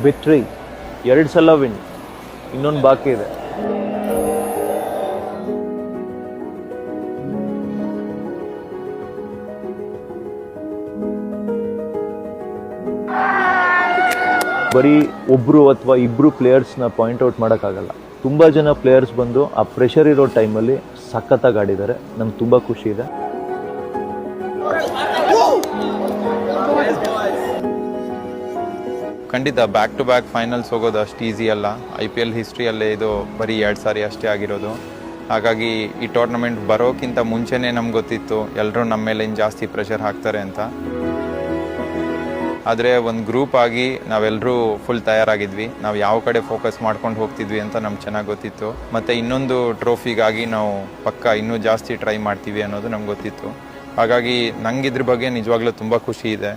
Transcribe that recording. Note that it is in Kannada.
ವಿಕ್ಟ್ರಿ 2 ಸಲ ವಿನ್, ಇನ್ನೊಂದು ಬಾಕಿ ಇದೆ. ಬರೀ ಒಬ್ಬರು ಅಥವಾ ಇಬ್ಬರು ಪ್ಲೇಯರ್ಸ್ನ ಪಾಯಿಂಟ್ಔಟ್ ಮಾಡೋಕ್ಕಾಗಲ್ಲ. ತುಂಬ ಜನ ಪ್ಲೇಯರ್ಸ್ ಬಂದು ಆ ಪ್ರೆಷರ್ ಇರೋ ಟೈಮಲ್ಲಿ ಸಖತ್ತಾಗಿ ಆಡಿದ್ದಾರೆ. ನಮ್ಗೆ ತುಂಬ ಖುಷಿ ಇದೆ. ಖಂಡಿತ ಬ್ಯಾಕ್ ಟು ಬ್ಯಾಕ್ ಫೈನಲ್ಸ್ ಹೋಗೋದು ಅಷ್ಟು ಈಸಿ ಅಲ್ಲ. IPL ಹಿಸ್ಟ್ರಿಯಲ್ಲೇ ಇದು ಬರೀ 2 ಸಾರಿ ಅಷ್ಟೇ ಆಗಿರೋದು. ಹಾಗಾಗಿ ಈ ಟೂರ್ನಮೆಂಟ್ ಬರೋಕ್ಕಿಂತ ಮುಂಚೆನೇ ನಮ್ಗೆ ಗೊತ್ತಿತ್ತು ಎಲ್ಲರೂ ನಮ್ಮ ಮೇಲೆ ಇನ್ನು ಜಾಸ್ತಿ ಪ್ರೆಷರ್ ಹಾಕ್ತಾರೆ ಅಂತ. ಆದರೆ ಒಂದು ಗ್ರೂಪ್ ಆಗಿ ನಾವೆಲ್ಲರೂ ಫುಲ್ ತಯಾರಾಗಿದ್ವಿ. ನಾವು ಯಾವ ಕಡೆ ಫೋಕಸ್ ಮಾಡ್ಕೊಂಡು ಹೋಗ್ತಿದ್ವಿ ಅಂತ ನಮ್ಗೆ ಚೆನ್ನಾಗಿ ಗೊತ್ತಿತ್ತು. ಮತ್ತು ಇನ್ನೊಂದು ಟ್ರೋಫಿಗಾಗಿ ನಾವು ಪಕ್ಕ ಇನ್ನೂ ಜಾಸ್ತಿ ಟ್ರೈ ಮಾಡ್ತೀವಿ ಅನ್ನೋದು ನಮ್ಗೆ ಗೊತ್ತಿತ್ತು. ಹಾಗಾಗಿ ನಂಗೆ ಇದ್ರ ಬಗ್ಗೆ ನಿಜವಾಗ್ಲೂ ತುಂಬ ಖುಷಿ ಇದೆ.